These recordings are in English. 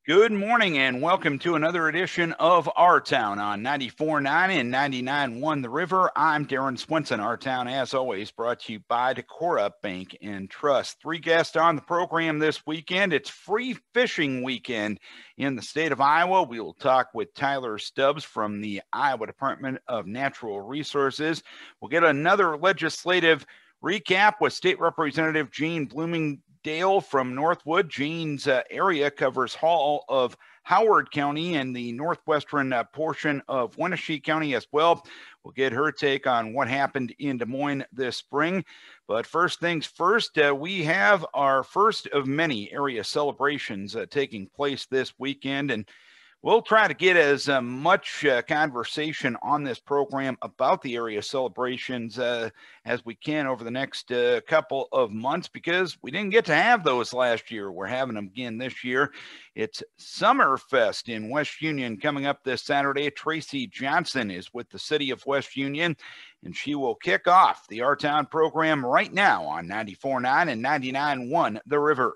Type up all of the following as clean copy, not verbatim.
Good morning and welcome to another edition of Our Town on 94.9 and 99.1 The River. I'm Darren Swinson. Our Town, as always, brought to you by Decorah Bank and Trust. Three guests on the program this weekend. It's Free Fishing Weekend in the state of Iowa. We will talk with Tyler Stubbs from the Iowa Department of Natural Resources. We'll get another legislative recap with State Representative Jean Bloomingdale from Northwood. Jean's area covers all of Howard County and the northwestern portion of Wenatchee County as well. We'll get her take on what happened in Des Moines this spring. But first things first, we have our first of many area celebrations taking place this weekend, and we'll try to get as much conversation on this program about the area celebrations as we can over the next couple of months, because we didn't get to have those last year. We're having them again this year. It's Summerfest in West Union coming up this Saturday. Tracey Johnson is with the city of West Union, and she will kick off the Our Town program right now on 94.9 and 99.1 The River.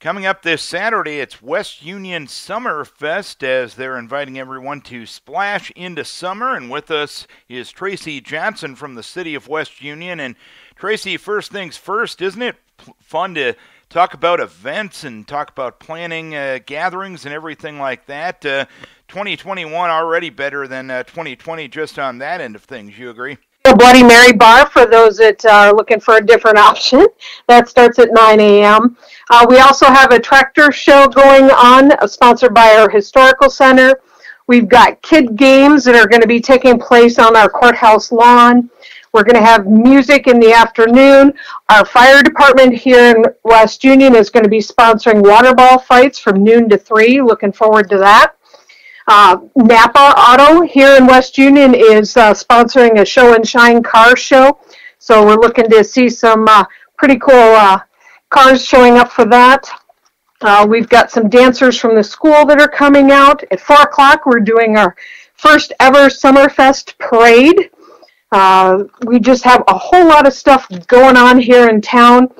Coming up this Saturday, it's West Union Summerfest, as they're inviting everyone to splash into summer. And with us is Tracey Johnson from the city of West Union. And Tracey, first things first, isn't it fun to talk about events and talk about planning gatherings and everything like that? 2021 already better than 2020 just on that end of things. You agree? Bloody Mary Bar for those that are looking for a different option. That starts at 9 a.m. We also have a tractor show going on, sponsored by our historical center. We've got kid games that are going to be taking place on our courthouse lawn. We're going to have music in the afternoon. Our fire department here in West Union is going to be sponsoring water ball fights from noon to 3. Looking forward to that. Napa Auto here in West Union is sponsoring a show and shine car show. So we're looking to see some pretty cool cars showing up for that. We've got some dancers from the school that are coming out. At 4 o'clock, we're doing our first ever Summerfest parade. We just have a whole lot of stuff going on here in town.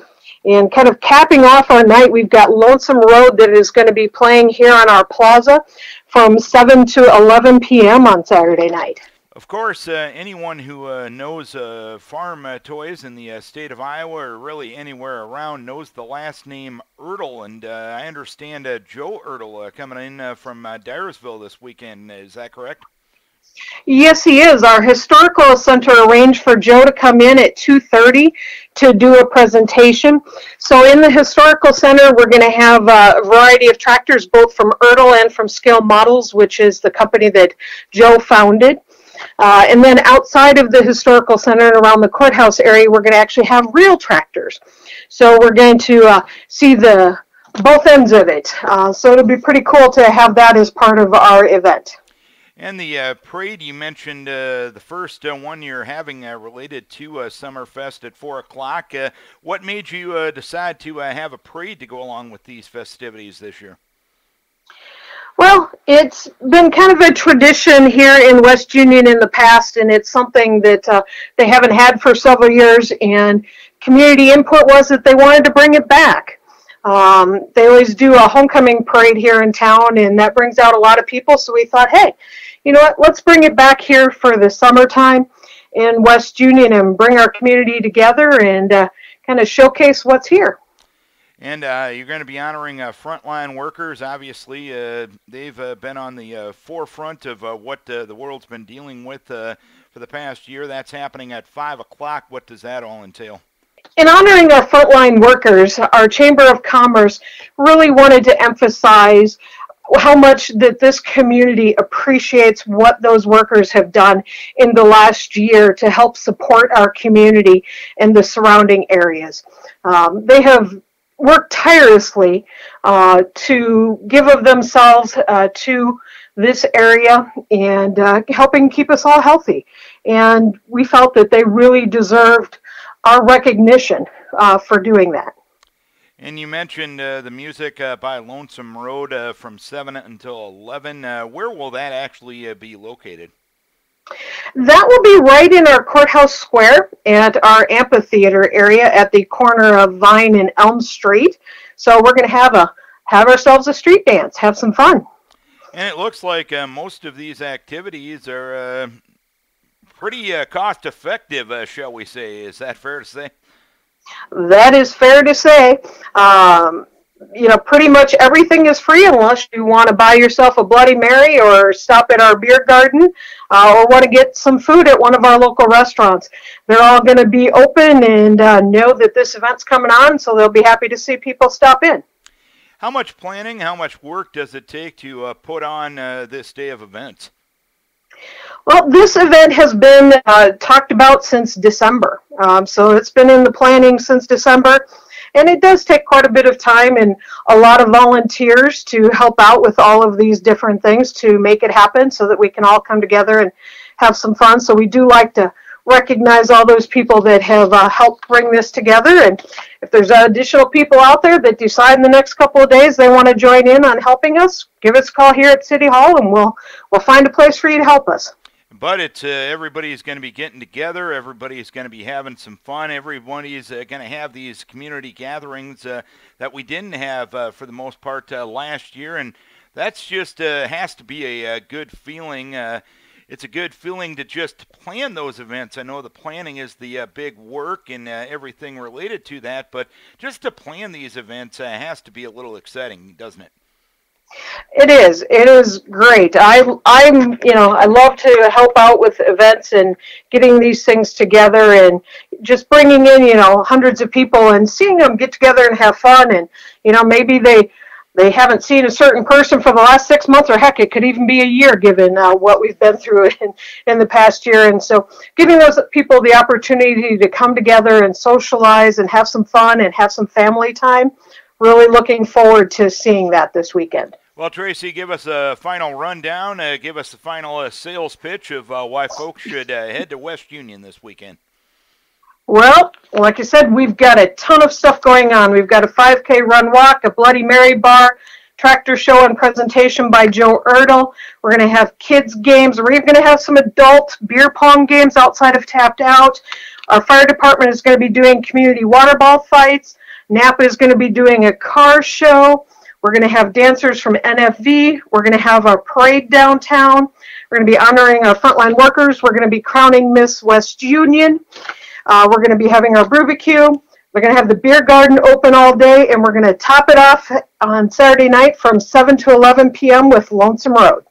And kind of capping off our night, we've got Lonesome Road that is going to be playing here on our plaza from 7 to 11 p.m. on Saturday night. Of course, anyone who knows farm toys in the state of Iowa, or really anywhere around, knows the last name Ertl. And I understand Joe Ertl coming in from Dyersville this weekend. Is that correct? Yes, he is. Our historical center arranged for Joe to come in at 2:30 to do a presentation. So in the historical center, we're going to have a variety of tractors, both from Ertl and from Scale Models, which is the company that Joe founded. And then outside of the historical center and around the courthouse area, we're going to actually have real tractors. So we're going to see both ends of it. So it'll be pretty cool to have that as part of our event. And the parade, you mentioned the first one you're having related to Summerfest at 4 o'clock. What made you decide to have a parade to go along with these festivities this year? Well, it's been kind of a tradition here in West Union in the past, and it's something that they haven't had for several years, and community input was that they wanted to bring it back. They always do a homecoming parade here in town, and that brings out a lot of people, so we thought, hey, you know what, let's bring it back here for the summertime in West Union and bring our community together and kind of showcase what's here. And you're going to be honoring frontline workers. Obviously, they've been on the forefront of what the world's been dealing with for the past year. That's happening at 5 o'clock. What does that all entail? In honoring our frontline workers, our Chamber of Commerce really wanted to emphasize how much that this community appreciates what those workers have done in the last year to help support our community and the surrounding areas. They have worked tirelessly to give of themselves to this area and helping keep us all healthy. And we felt that they really deserved our recognition for doing that. And you mentioned the music by Lonesome Road from 7 until 11. Where will that actually be located? That will be right in our courthouse square at our amphitheater area at the corner of Vine and Elm Street. So we're going to have a have ourselves a street dance, have some fun. And it looks like most of these activities are pretty cost effective, shall we say. Is that fair to say? That is fair to say. Pretty much everything is free unless you want to buy yourself a Bloody Mary or stop at our beer garden or want to get some food at one of our local restaurants. They're all going to be open and know that this event's coming on, so they'll be happy to see people stop in. How much planning, how much work does it take to put on this day of events? Well, this event has been talked about since December. So it's been in the planning since December. And it does take quite a bit of time and a lot of volunteers to help out with all of these different things to make it happen so that we can all come together and have some fun. So we do like to recognize all those people that have helped bring this together. And if there's additional people out there that decide in the next couple of days they want to join in on helping us, give us a call here at City Hall and we'll find a place for you to help us. But it's everybody's going to be getting together. Everybody's going to be having some fun. Everybody's going to have these community gatherings that we didn't have for the most part last year, and that's just has to be a good feeling. It's a good feeling to just plan those events. I know the planning is the big work and everything related to that, but just to plan these events has to be a little exciting, doesn't it? It is. It is great. I love to help out with events and getting these things together and just bringing in, hundreds of people and seeing them get together and have fun. And, maybe they haven't seen a certain person for the last 6 months, or heck, it could even be a year given what we've been through in the past year. And so giving those people the opportunity to come together and socialize and have some fun and have some family time. Really looking forward to seeing that this weekend. Well, Tracey, give us a final rundown. Give us the final sales pitch of why folks should head to West Union this weekend. Well, like I said, we've got a ton of stuff going on. We've got a 5K run walk, a Bloody Mary bar, tractor show and presentation by Joe Erdl. We're going to have kids games. We're going to have some adult beer pong games outside of Tapped Out. Our fire department is going to be doing community water ball fights. Napa is going to be doing a car show. We're going to have dancers from NFV. We're going to have our parade downtown. We're going to be honoring our frontline workers. We're going to be crowning Miss West Union. We're going to be having our barbecue. We're going to have the beer garden open all day, and we're going to top it off on Saturday night from 7 to 11 p.m. with Lonesome Road.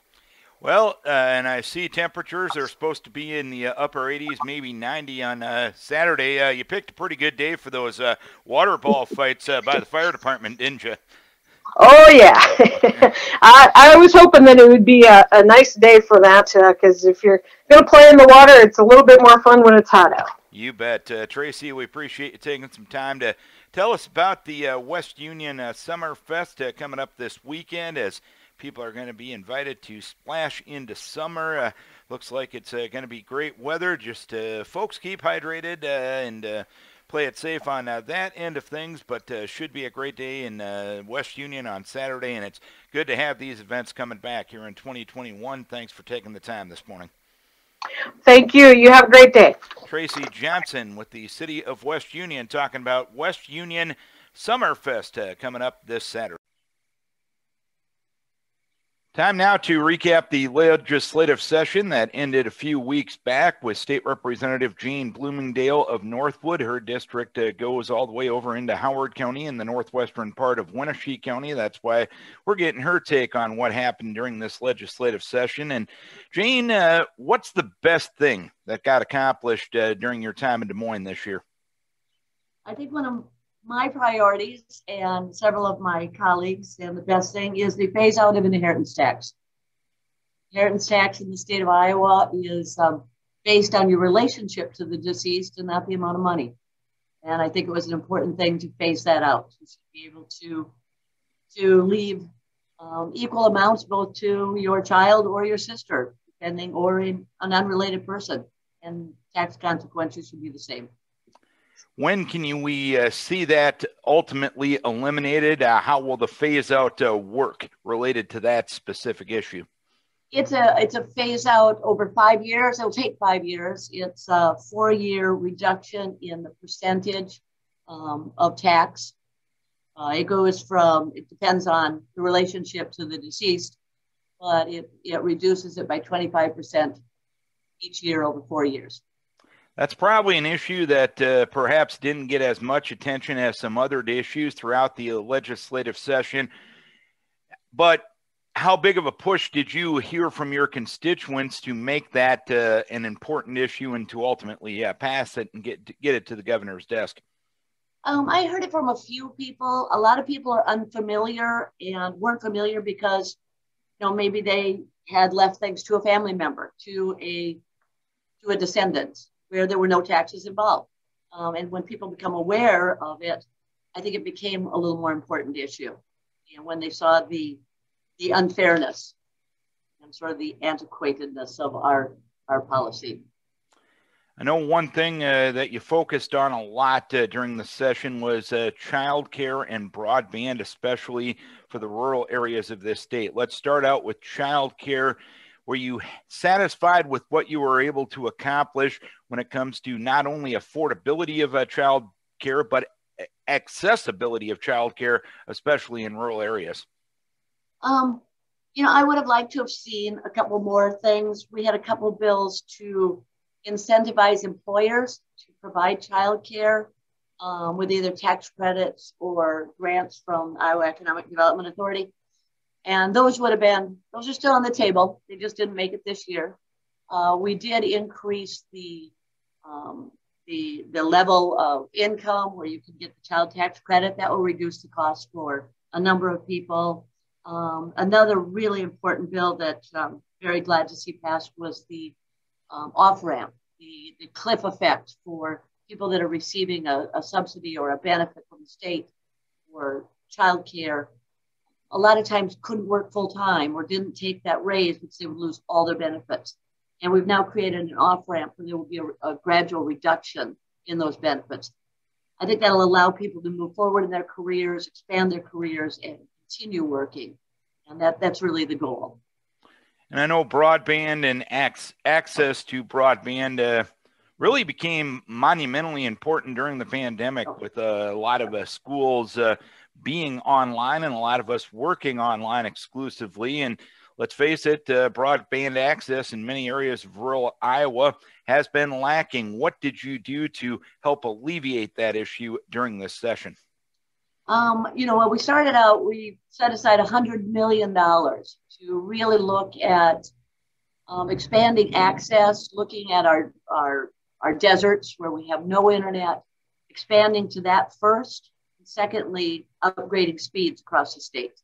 Well, and I see temperatures are supposed to be in the upper 80s, maybe 90 on Saturday. You picked a pretty good day for those water ball fights by the fire department, didn't you? Oh, yeah. I was hoping that it would be a nice day for that, because if you're going to play in the water, it's a little bit more fun when it's hot out. You bet. Tracey, we appreciate you taking some time to tell us about the West Union Summer Fest coming up this weekend, as people are going to be invited to splash into summer. Looks like it's going to be great weather. Just folks keep hydrated and play it safe on that end of things, but should be a great day in West Union on Saturday, and it's good to have these events coming back here in 2021. Thanks for taking the time this morning. Thank you. You have a great day. Tracey Johnson with the City of West Union talking about West Union Summerfest coming up this Saturday. Time now to recap the legislative session that ended a few weeks back with State Representative Jane Bloomingdale of Northwood. Her district goes all the way over into Howard County in the northwestern part of Wenatchee County. That's why we're getting her take on what happened during this legislative session. And Jane, what's the best thing that got accomplished during your time in Des Moines this year? I think one of my priorities and several of my colleagues, and the best thing is the phase out of inheritance tax. Inheritance tax in the state of Iowa is based on your relationship to the deceased and not the amount of money. And I think it was an important thing to phase that out, to be able to leave equal amounts both to your child or your sister, depending, or an unrelated person, and tax consequences should be the same. When can we see that ultimately eliminated? How will the phase out work related to that specific issue? It's a phase out over 5 years. It'll take 5 years. It's a 4-year reduction in the percentage of tax. It depends on the relationship to the deceased, but it reduces it by 25% each year over 4 years. That's probably an issue that perhaps didn't get as much attention as some other issues throughout the legislative session. But how big of a push did you hear from your constituents to make that an important issue and to ultimately pass it and get it to the governor's desk? I heard it from a few people. A lot of people are unfamiliar and weren't familiar because, maybe they had left things to a family member, to a descendant, where there were no taxes involved. And when people become aware of it, I think it became a little more important issue. When they saw the unfairness and sort of the antiquatedness of our policy. I know one thing that you focused on a lot during the session was child care and broadband, especially for the rural areas of this state. Let's start out with child care. Were you satisfied with what you were able to accomplish when it comes to not only affordability of child care, but accessibility of child care, especially in rural areas? I would have liked to have seen a couple more things. We had a couple of bills to incentivize employers to provide child care with either tax credits or grants from Iowa Economic Development Authority. And those are still on the table. They just didn't make it this year. We did increase the level of income where you can get the child tax credit. That will reduce the cost for a number of people. Another really important bill that I'm very glad to see passed was the off-ramp, the cliff effect for people that are receiving a subsidy or a benefit from the state for child care. A lot of times couldn't work full-time or didn't take that raise because they would lose all their benefits. And we've now created an off-ramp where there will be a gradual reduction in those benefits. I think that'll allow people to move forward in their careers, expand their careers, and continue working. And that's really the goal. And I know broadband and access to broadband really became monumentally important during the pandemic, with a lot of schools being online and a lot of us working online exclusively. And let's face it, broadband access in many areas of rural Iowa has been lacking. What did you do to help alleviate that issue during this session? When we started out, we set aside $100 million to really look at expanding access, looking at our deserts where we have no internet, expanding to that first. And secondly, upgrading speeds across the state.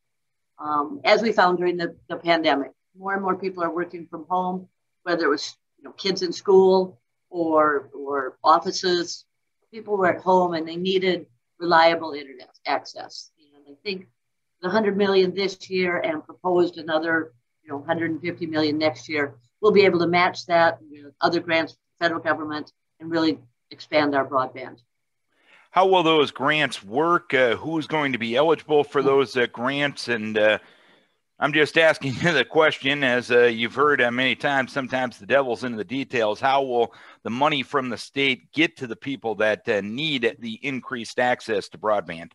As we found during the pandemic, more and more people are working from home, whether it was kids in school or offices. People were at home and they needed reliable internet access. And I think the $100 million this year and proposed another $150 million next year, we'll be able to match that with other grants from the federal government and really expand our broadband. How will those grants work? Who's going to be eligible for those grants? And I'm just asking you the question, as you've heard many times, sometimes the devil's in the details. How will the money from the state get to the people that need the increased access to broadband?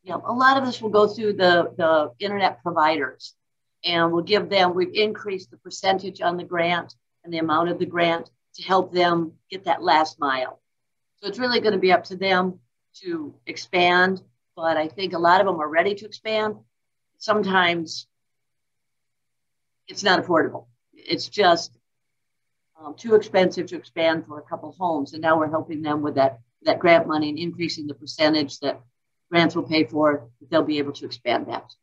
Yeah, a lot of this will go through the internet providers, and we've increased the percentage on the grant and the amount of the grant to help them get that last mile. So it's really going to be up to them to expand, but I think a lot of them are ready to expand. Sometimes it's not affordable. It's just too expensive to expand for a couple homes. And now we're helping them with that grant money and increasing the percentage that grants will pay for, that they'll be able to expand that.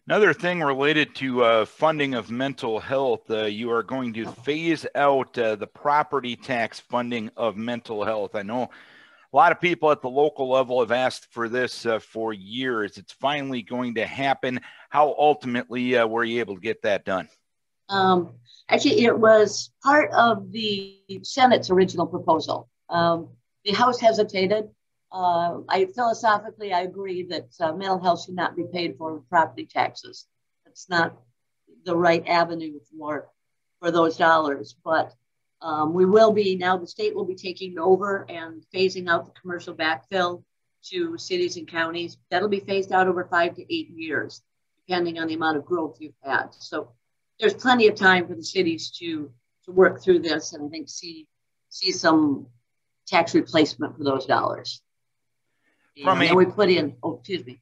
Another thing related to funding of mental health, you are going to phase out the property tax funding of mental health. I know a lot of people at the local level have asked for this for years. It's finally going to happen. How ultimately were you able to get that done? Actually, it was part of the Senate's original proposal. The House hesitated. Philosophically, I agree that mental health should not be paid for with property taxes. That's not the right avenue for those dollars. But the state will be taking over and phasing out the commercial backfill to cities and counties. That'll be phased out over 5 to 8 years, depending on the amount of growth you've had. So there's plenty of time for the cities to work through this, and I think see some tax replacement for those dollars. And we put in, oh, excuse me.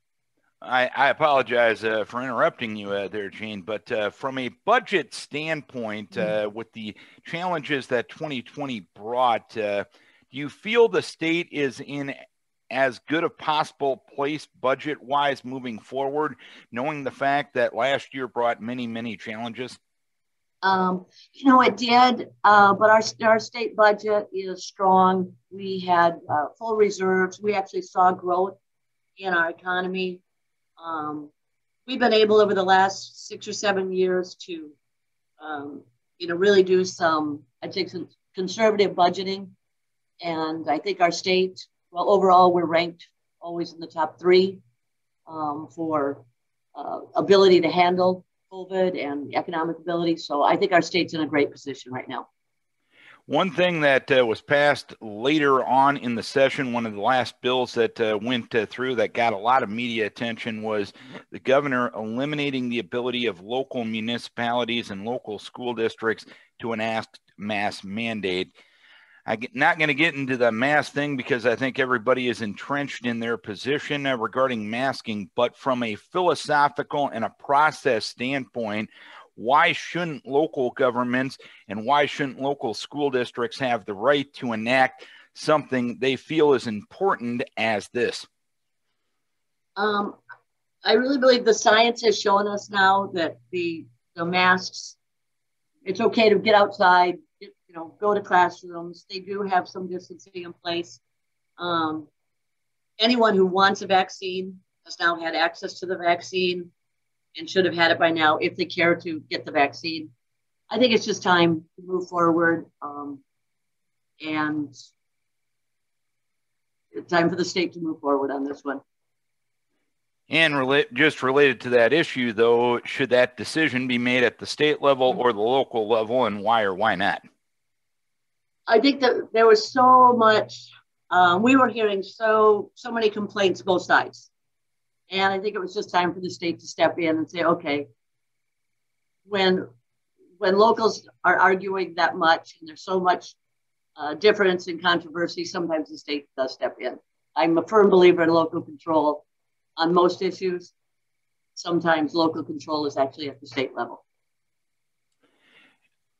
I apologize for interrupting you there, Jane, but from a budget standpoint, with the challenges that 2020 brought, do you feel the state is in as good a possible place budget-wise moving forward, knowing the fact that last year brought many, many challenges? It did, but our state budget is strong. We had full reserves. We actually saw growth in our economy. We've been able over the last 6 or 7 years to, really do some, I'd say, some conservative budgeting. And I think our state, well, overall, we're ranked always in the top 3 for ability to handle COVID and economic ability. So I think our state's in a great position right now. One thing that was passed later on in the session, one of the last bills that went through that got a lot of media attention, was the governor eliminating the ability of local municipalities and local school districts to enact mask mandate. I'm not going to get into the mask thing because I think everybody is entrenched in their position regarding masking, but from a philosophical and a process standpoint, why shouldn't local governments and why shouldn't local school districts have the right to enact something they feel is important as this? I really believe the science has shown us now that the masks, it's okay to get outside, go to classrooms. They do have some distancing in place. Anyone who wants a vaccine has now had access to the vaccine and should have had it by now if they care to get the vaccine. I think it's just time to move forward, and it's time for the state to move forward on this one. And just related to that issue, though, should that decision be made at the state level or the local level, and why or why not? I think that there was so much, we were hearing so many complaints both sides. And I think it was just time for the state to step in and say, okay, when locals are arguing that much and there's so much difference and controversy, sometimes the state does step in. I'm a firm believer in local control on most issues. Sometimes local control is actually at the state level.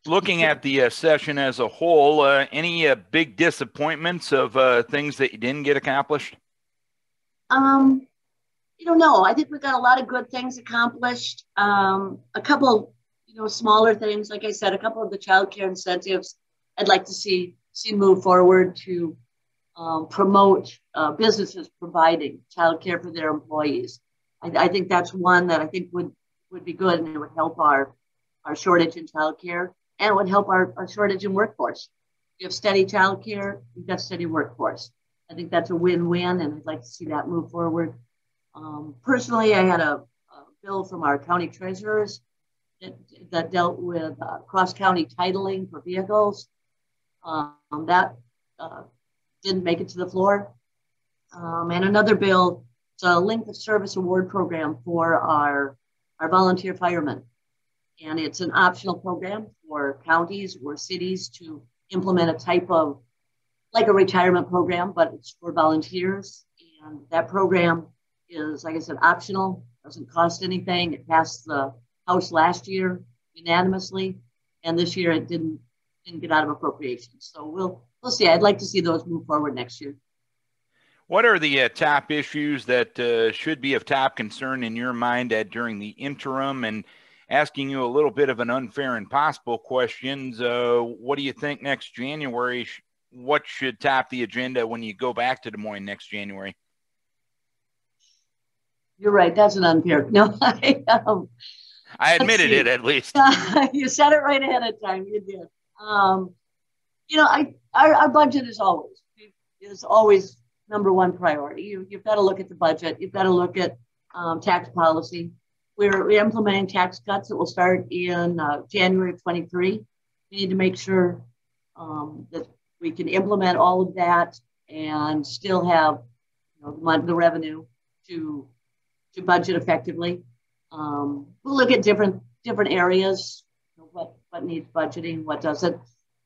Looking at the session as a whole, any big disappointments of things that you didn't get accomplished? No, I think we got a lot of good things accomplished. A couple, smaller things, like I said, a couple of the child care incentives I'd like to see move forward to promote businesses providing child care for their employees. I think that's one that I think would be good, and it would help our shortage in child care, and it would help our shortage in workforce. If you have steady child care, you've got steady workforce. I think that's a win-win, and I'd like to see that move forward. Personally, I had a bill from our county treasurers that dealt with cross-county titling for vehicles. That didn't make it to the floor. And another bill, it's a length of service award program for our volunteer firemen. And it's an optional program for counties or cities to implement a type of, like a retirement program, but it's for volunteers. And that program is, like I said, optional, doesn't cost anything. It passed the House last year unanimously, and this year it didn't get out of appropriations. So we'll see. I'd like to see those move forward next year. What are the top issues that should be of top concern in your mind during the interim? And asking you a little bit of an unfair and possible questions, what do you think next January? What should top the agenda when you go back to Des Moines next January? You're right. That's an unfair. No, I admitted it at least. You said it right ahead of time. You did. Our budget is always number one priority. You've got to look at the budget. You've got to look at tax policy. We're implementing tax cuts that will start in January of 23. We need to make sure that we can implement all of that and still have the revenue to budget effectively. We'll look at different areas, what needs budgeting, what doesn't.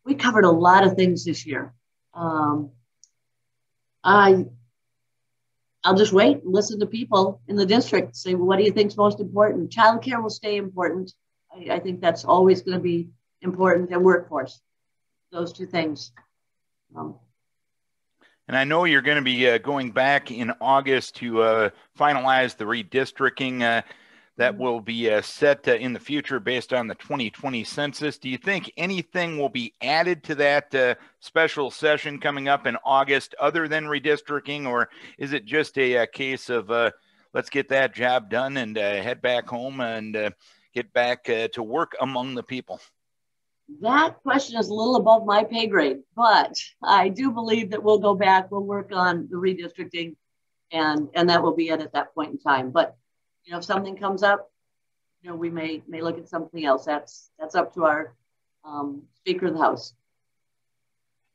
We covered a lot of things this year. I'll just wait and listen to people in the district, say, well, what do you think is most important? Childcare will stay important. I think that's always going to be important, and workforce, those two things. And I know you're going to be going back in August to finalize the redistricting that will be set in the future based on the 2020 census. Do you think anything will be added to that special session coming up in August other than redistricting, or is it just a case of let's get that job done and head back home and get back to work among the people? That question is a little above my pay grade, but I do believe that we'll go back, we'll work on the redistricting, and that will be it at that point in time. But if something comes up, we may look at something else. That's up to our Speaker of the House.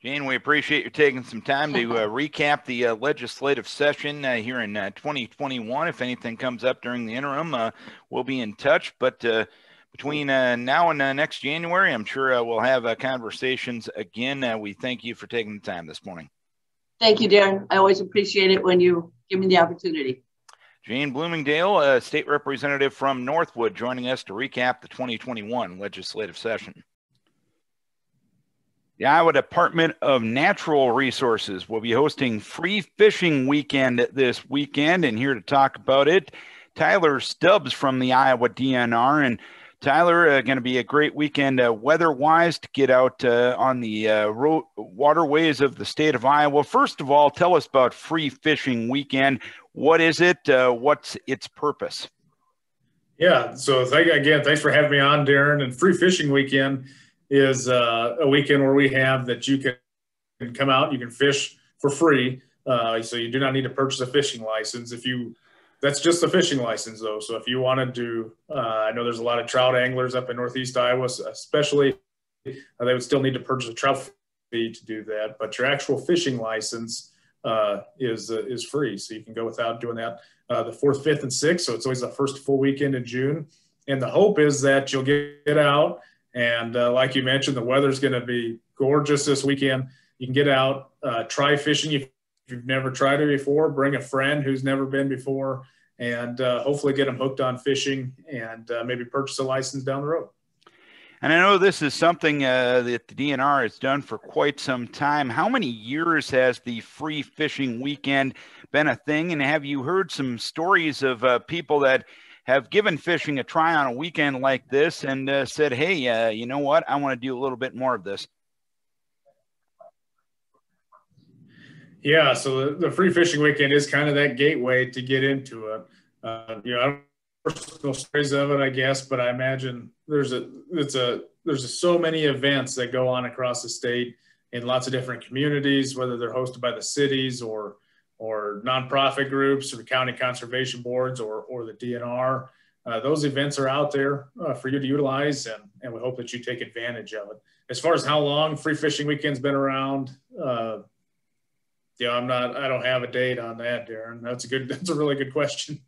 Jane, we appreciate you taking some time to recap the legislative session here in 2021. If anything comes up during the interim, we'll be in touch. But between now and next January, I'm sure we'll have conversations again. We thank you for taking the time this morning. Thank you, Darren. I always appreciate it when you give me the opportunity. Jane Bloomingdale, State Representative from Northwood, joining us to recap the 2021 legislative session. The Iowa Department of Natural Resources will be hosting Free Fishing Weekend this weekend, and here to talk about it, Tyler Stubbs from the Iowa DNR. And Tyler, going to be a great weekend weather-wise to get out on the waterways of the state of Iowa. First of all, tell us about Free Fishing Weekend. What is it? What's its purpose? Yeah, so thanks for having me on, Darren. And Free Fishing Weekend is a weekend where we have that you can come out, you can fish for free. So you do not need to purchase a fishing license. That's just a fishing license, though. So if you wanted to, I know there's a lot of trout anglers up in Northeast Iowa, especially, they would still need to purchase a trout fee to do that. But your actual fishing license is free. So you can go without doing that the 4th, 5th, and 6th. So it's always the first full weekend in June. And the hope is that you'll get out. And like you mentioned, the weather's going to be gorgeous this weekend. You can get out, try fishing. If you've never tried it before, bring a friend who's never been before, and hopefully get them hooked on fishing and maybe purchase a license down the road. And I know this is something that the DNR has done for quite some time. How many years has the Free Fishing Weekend been a thing? And have you heard some stories of people that have given fishing a try on a weekend like this and said, hey, you know what? I want to do a little bit more of this. Yeah, so the Free Fishing Weekend is kind of that gateway to get into it. I don't know personal stories of it, I guess, but I imagine there's so many events that go on across the state in lots of different communities, whether they're hosted by the cities or nonprofit groups or county conservation boards or the DNR. Those events are out there for you to utilize, and we hope that you take advantage of it. As far as how long Free Fishing Weekend's been around, I don't have a date on that, Darren. That's a really good question.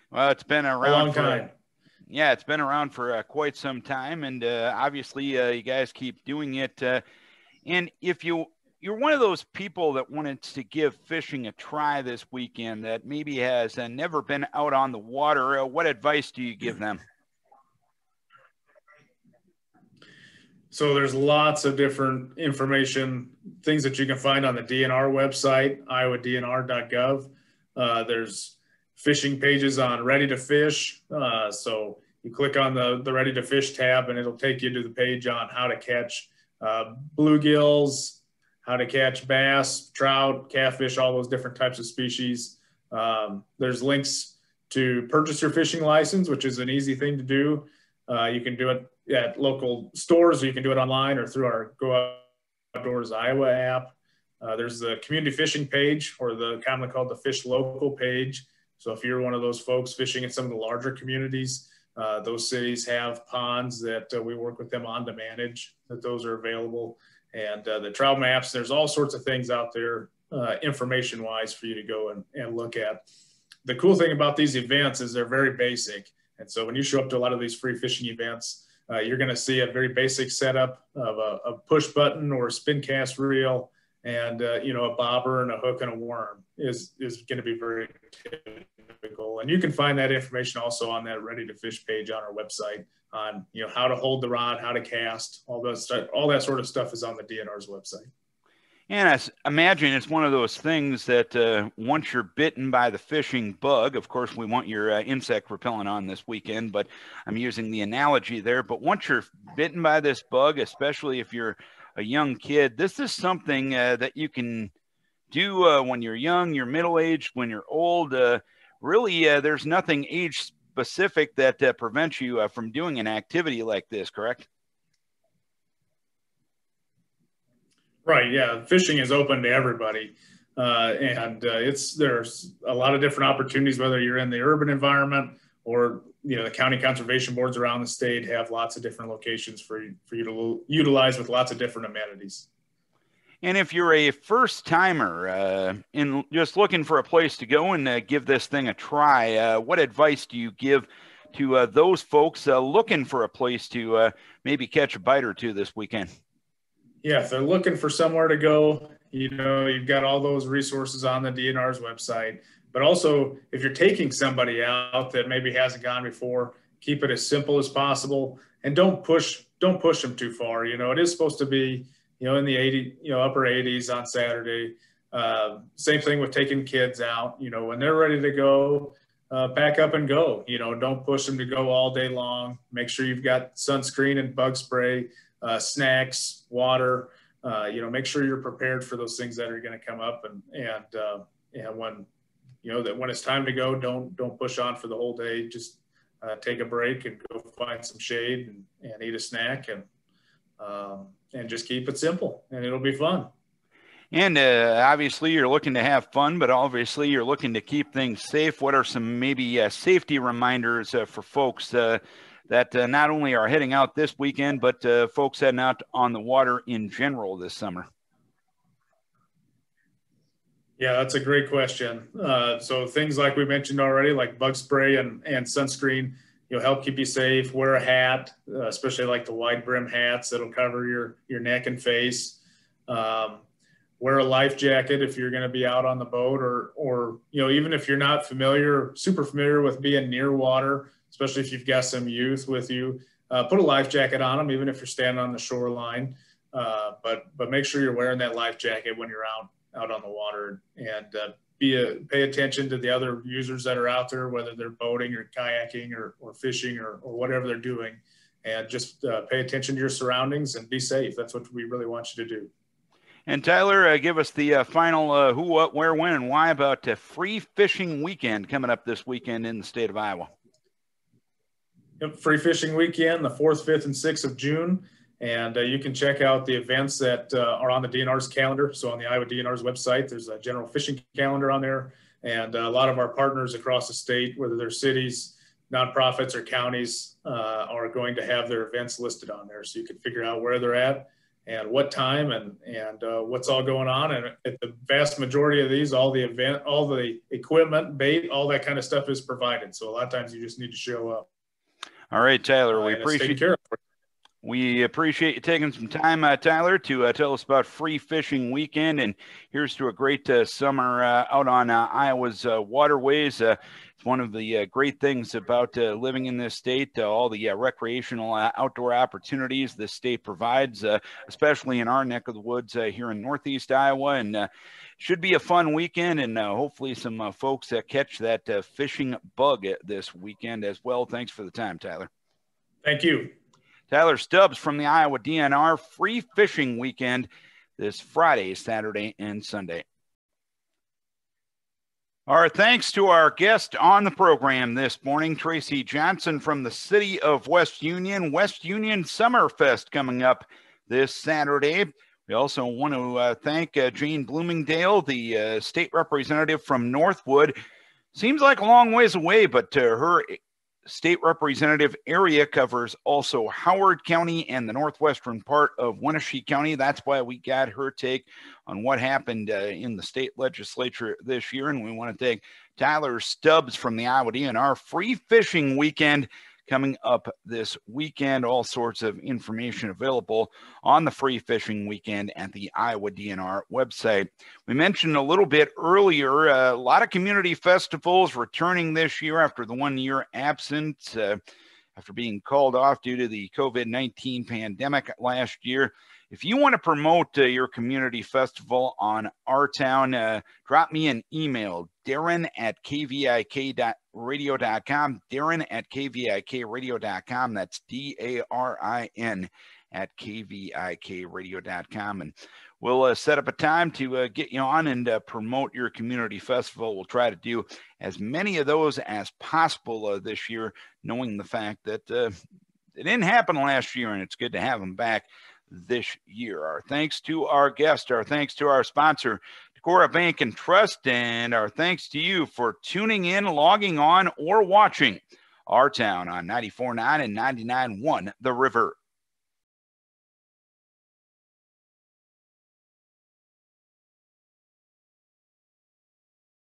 Well, it's been around a long time. Yeah, it's been around for quite some time, and obviously you guys keep doing it. And if you're one of those people that wanted to give fishing a try this weekend that maybe has never been out on the water, what advice do you give them? So there's lots of different information, things that you can find on the DNR website, iowadnr.gov. There's fishing pages on Ready to Fish. So you click on the Ready to Fish tab and it'll take you to the page on how to catch bluegills, how to catch bass, trout, catfish, all those different types of species. There's links to purchase your fishing license, which is an easy thing to do. You can do it at local stores, or you can do it online or through our Go Outdoors Iowa app. There's the community fishing page, or the commonly called the Fish Local page. So if you're one of those folks fishing in some of the larger communities, those cities have ponds that we work with them on to manage, that those are available. And the trout maps, there's all sorts of things out there information-wise for you to go and look at. The cool thing about these events is they're very basic. And so when you show up to a lot of these free fishing events, you're going to see a very basic setup of a push button or a spin cast reel, and a bobber and a hook and a worm is going to be very typical. And you can find that information also on that Ready to Fish page on our website on how to hold the rod, how to cast, all that sort of stuff is on the DNR's website. And I imagine it's one of those things that once you're bitten by the fishing bug, of course, we want your insect repellent on this weekend, but I'm using the analogy there. But once you're bitten by this bug, especially if you're a young kid, this is something that you can do when you're young, you're middle-aged, when you're old. Really, there's nothing age-specific that prevents you from doing an activity like this, correct? Right. Yeah. Fishing is open to everybody. There's a lot of different opportunities, whether you're in the urban environment or, the county conservation boards around the state have lots of different locations for you to utilize with lots of different amenities. And if you're a first timer in just looking for a place to go and give this thing a try, what advice do you give to those folks looking for a place to maybe catch a bite or two this weekend? Yeah, if they're looking for somewhere to go, you've got all those resources on the DNR's website. But also, if you're taking somebody out that maybe hasn't gone before, keep it as simple as possible, and don't push them too far. It is supposed to be, in the upper 80s on Saturday. Same thing with taking kids out. When they're ready to go, pack up and go. Don't push them to go all day long. Make sure you've got sunscreen and bug spray. Snacks, water, make sure you're prepared for those things that are going to come up, and when it's time to go, don't push on for the whole day. Just take a break and go find some shade and eat a snack and just keep it simple, and it'll be fun. And obviously you're looking to have fun, but obviously you're looking to keep things safe. What are some maybe safety reminders for folks that not only are heading out this weekend, but folks heading out on the water in general this summer? Yeah, that's a great question. So things like we mentioned already, like bug spray and sunscreen, help keep you safe. Wear a hat, especially like the wide brim hats that'll cover your neck and face. Wear a life jacket if you're going to be out on the boat, or even if you're not super familiar with being near water, especially if you've got some youth with you, put a life jacket on them, even if you're standing on the shoreline. But make sure you're wearing that life jacket when you're out on the water, and pay attention to the other users that are out there, whether they're boating or kayaking or fishing or whatever they're doing, and just pay attention to your surroundings and be safe. That's what we really want you to do. And Tyler, give us the final who, what, where, when, and why about Free Fishing Weekend coming up this weekend in the state of Iowa. Yep, Free Fishing Weekend, the 4th, 5th, and 6th of June. And you can check out the events that are on the DNR's calendar. So on the Iowa DNR's website, there's a general fishing calendar on there. And a lot of our partners across the state, whether they're cities, nonprofits, or counties, are going to have their events listed on there. So you can figure out where they're at and what time and what's all going on. And at the vast majority of these, all the equipment, bait, all that kind of stuff is provided. So a lot of times you just need to show up. All right, Tyler, we appreciate you taking some time, Tyler, to tell us about Free Fishing Weekend. And here's to a great summer out on Iowa's waterways. It's one of the great things about living in this state, all the recreational outdoor opportunities this state provides, especially in our neck of the woods here in Northeast Iowa. And should be a fun weekend, and hopefully some folks catch that fishing bug this weekend as well. Thanks for the time, Tyler. Thank you. Tyler Stubbs from the Iowa DNR. Free Fishing Weekend this Friday, Saturday, and Sunday. Our thanks to our guest on the program this morning, Tracey Johnson from the city of West Union. West Union Summerfest coming up this Saturday. We also want to thank Jane Bloomingdale, the state representative from Northwood. Seems like a long ways away, but her state representative area covers also Howard County and the northwestern part of Wenatchee County. That's why we got her take on what happened in the state legislature this year. And we want to thank Tyler Stubbs from the Iowa DNR. Free fishing weekend coming up this weekend. All sorts of information available on the free fishing weekend at the Iowa DNR website. We mentioned a little bit earlier, a lot of community festivals returning this year after the 1 year absence, after being called off due to the COVID-19 pandemic last year. If you want to promote your community festival on our town, drop me an email, Darren@kvik.radio.com, Darren@kvikradio.com. That's DARIN at kvikradio.com. And we'll set up a time to get you on and promote your community festival. We'll try to do as many of those as possible this year, knowing the fact that it didn't happen last year, and it's good to have them back this year. Our thanks to our guest, our thanks to our sponsor, Decorah Bank and Trust, and our thanks to you for tuning in, logging on, or watching our town on 94.9 and 99.1 The River.